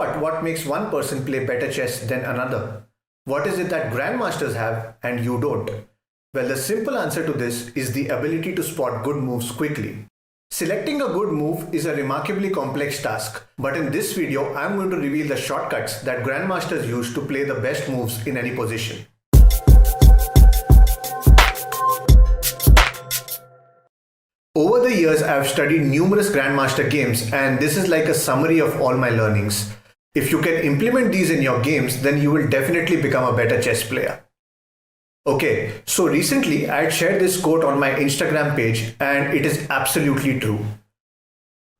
But what makes one person play better chess than another? What is it that grandmasters have and you don't? Well, the simple answer to this is the ability to spot good moves quickly. Selecting a good move is a remarkably complex task, but in this video, I'm going to reveal the shortcuts that grandmasters use to play the best moves in any position. Over the years, I've studied numerous grandmaster games, and this is like a summary of all my learnings. If you can implement these in your games, then you will definitely become a better chess player. Okay, so recently I had shared this quote on my Instagram page, and it is absolutely true.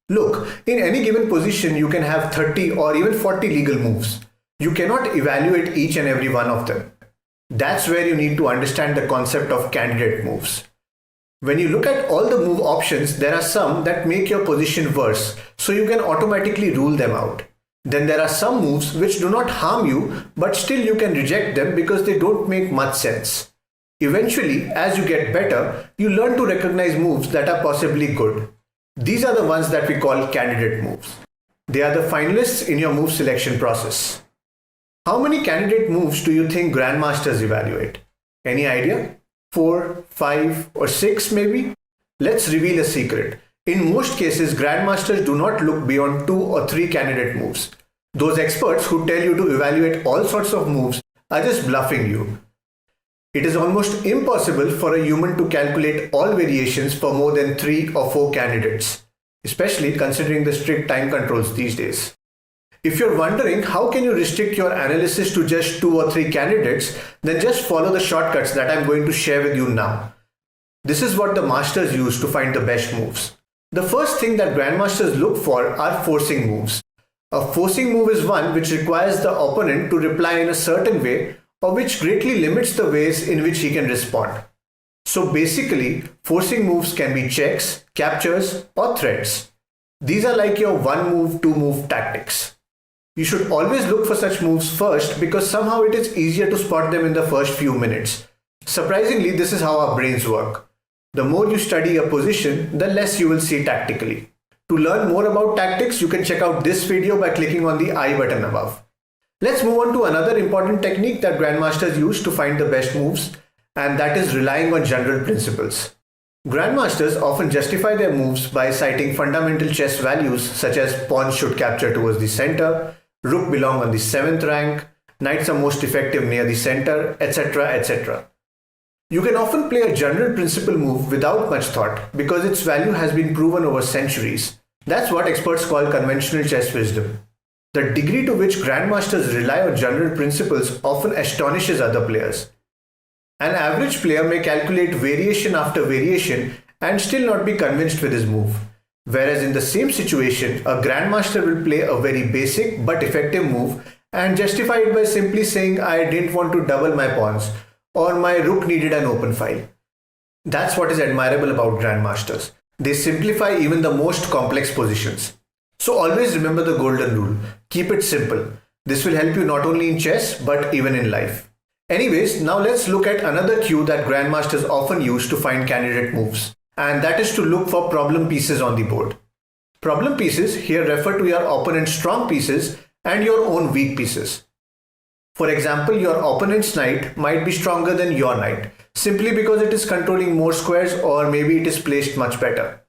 Look, in any given position, you can have 30 or even 40 legal moves. You cannot evaluate each and every one of them. That's where you need to understand the concept of candidate moves. When you look at all the move options, there are some that make your position worse, so you can automatically rule them out. Then there are some moves which do not harm you, but still you can reject them because they don't make much sense. Eventually, as you get better, you learn to recognize moves that are possibly good. These are the ones that we call candidate moves. They are the finalists in your move selection process. How many candidate moves do you think grandmasters evaluate? Any idea? 4, 5 or 6 maybe? Let's reveal a secret. In most cases, grandmasters do not look beyond 2 or 3 candidate moves. Those experts who tell you to evaluate all sorts of moves are just bluffing you. It is almost impossible for a human to calculate all variations for more than 3 or 4 candidates, especially considering the strict time controls these days. If you're wondering how can you restrict your analysis to just 2 or 3 candidates, then just follow the shortcuts that I'm going to share with you now. This is what the masters use to find the best moves. The first thing that grandmasters look for are forcing moves. A forcing move is one which requires the opponent to reply in a certain way or which greatly limits the ways in which he can respond. So basically, forcing moves can be checks, captures or threats. These are like your one move, two move tactics. You should always look for such moves first because somehow it is easier to spot them in the first few minutes. Surprisingly, this is how our brains work. The more you study a position, the less you will see tactically. To learn more about tactics, you can check out this video by clicking on the I button above. Let's move on to another important technique that grandmasters use to find the best moves, and that is relying on general principles. Grandmasters often justify their moves by citing fundamental chess values such as pawns should capture towards the center, rook belong on the 7th rank, knights are most effective near the center, etc. etc. You can often play a general principle move without much thought because its value has been proven over centuries. That's what experts call conventional chess wisdom. The degree to which grandmasters rely on general principles often astonishes other players. An average player may calculate variation after variation and still not be convinced with his move. Whereas in the same situation, a grandmaster will play a very basic but effective move and justify it by simply saying, I didn't want to double my pawns, or my rook needed an open file. That's what is admirable about grandmasters. They simplify even the most complex positions. So always remember the golden rule. Keep it simple. This will help you not only in chess but even in life. Anyways, now let's look at another cue that grandmasters often use to find candidate moves, and that is to look for problem pieces on the board. Problem pieces here refer to your opponent's strong pieces and your own weak pieces. For example, your opponent's knight might be stronger than your knight, simply because it is controlling more squares or maybe it is placed much better.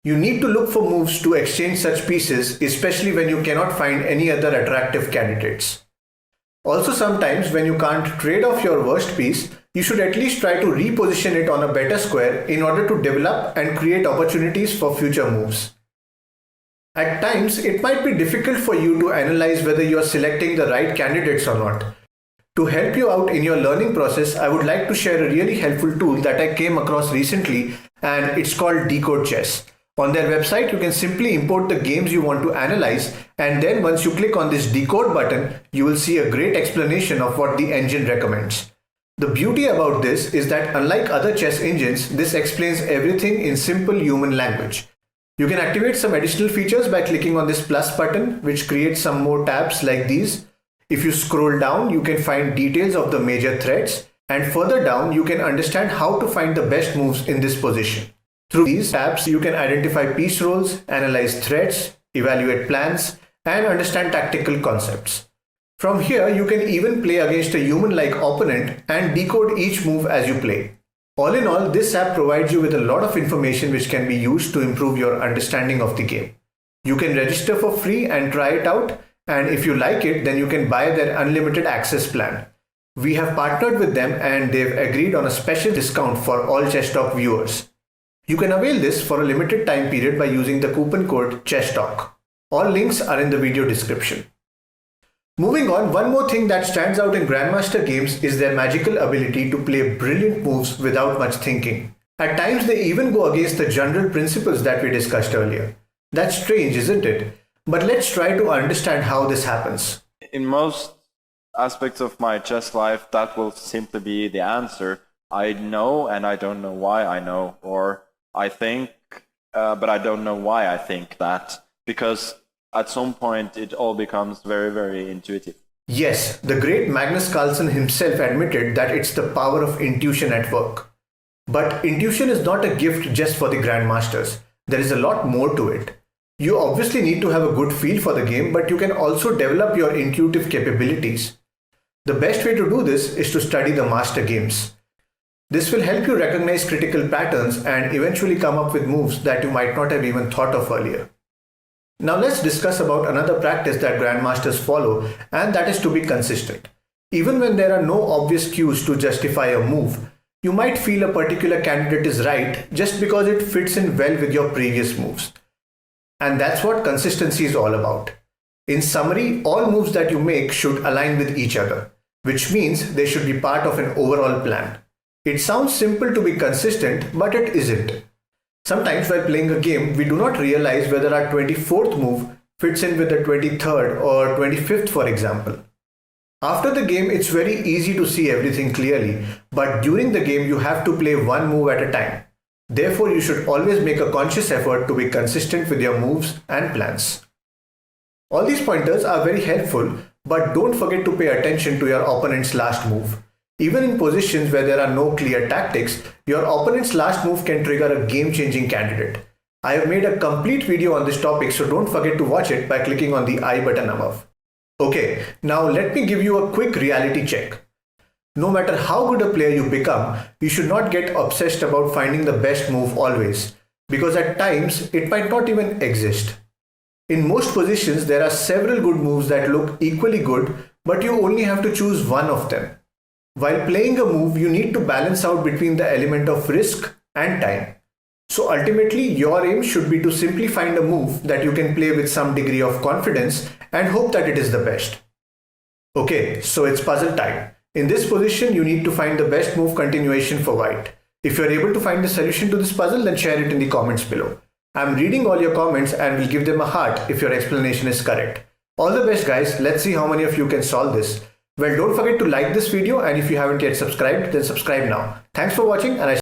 You need to look for moves to exchange such pieces, especially when you cannot find any other attractive candidates. Also, sometimes when you can't trade off your worst piece, you should at least try to reposition it on a better square in order to develop and create opportunities for future moves. At times, it might be difficult for you to analyze whether you are selecting the right candidates or not. To help you out in your learning process, I would like to share a really helpful tool that I came across recently, and it's called Decode Chess. On their website, you can simply import the games you want to analyze, and then once you click on this decode button, you will see a great explanation of what the engine recommends. The beauty about this is that unlike other chess engines, this explains everything in simple human language. You can activate some additional features by clicking on this plus button, which creates some more tabs like these. If you scroll down, you can find details of the major threats, and further down, you can understand how to find the best moves in this position. Through these tabs, you can identify piece roles, analyze threats, evaluate plans, and understand tactical concepts. From here, you can even play against a human-like opponent and decode each move as you play. All in all, this app provides you with a lot of information which can be used to improve your understanding of the game. You can register for free and try it out, and if you like it, then you can buy their unlimited access plan. We have partnered with them and they've agreed on a special discount for all Chess Talk viewers. You can avail this for a limited time period by using the coupon code ChessTalk. All links are in the video description. Moving on, one more thing that stands out in Grandmaster games is their magical ability to play brilliant moves without much thinking. At times they even go against the general principles that we discussed earlier. That's strange, isn't it? But let's try to understand how this happens. In most aspects of my chess life, that will simply be the answer. I know and I don't know why I know, or I think, but I don't know why I think that, because at some point it all becomes very, very intuitive. Yes, the great Magnus Carlsen himself admitted that it's the power of intuition at work. But intuition is not a gift just for the Grandmasters. There is a lot more to it. You obviously need to have a good feel for the game, but you can also develop your intuitive capabilities. The best way to do this is to study the master games. This will help you recognize critical patterns and eventually come up with moves that you might not have even thought of earlier. Now let's discuss about another practice that Grandmasters follow, and that is to be consistent. Even when there are no obvious cues to justify a move, you might feel a particular candidate is right just because it fits in well with your previous moves. And that's what consistency is all about. In summary, all moves that you make should align with each other, which means they should be part of an overall plan. It sounds simple to be consistent, but it isn't. Sometimes while playing a game, we do not realize whether our 24th move fits in with the 23rd or 25th, for example. After the game, it's very easy to see everything clearly, but during the game, you have to play one move at a time. Therefore, you should always make a conscious effort to be consistent with your moves and plans. All these pointers are very helpful, but don't forget to pay attention to your opponent's last move. Even in positions where there are no clear tactics, your opponent's last move can trigger a game-changing candidate. I have made a complete video on this topic, so don't forget to watch it by clicking on the I button above. Okay, now let me give you a quick reality check. No matter how good a player you become, you should not get obsessed about finding the best move always, because at times it might not even exist. In most positions, there are several good moves that look equally good, but you only have to choose one of them. While playing a move, you need to balance out between the element of risk and time. So ultimately, your aim should be to simply find a move that you can play with some degree of confidence and hope that it is the best. Okay, so it's puzzle time. In this position, you need to find the best move continuation for white. If you're able to find the solution to this puzzle, then share it in the comments below. I'm reading all your comments and will give them a heart if your explanation is correct. All the best, guys. Let's see how many of you can solve this. Well, don't forget to like this video, and if you haven't yet subscribed, then subscribe now. Thanks for watching, and I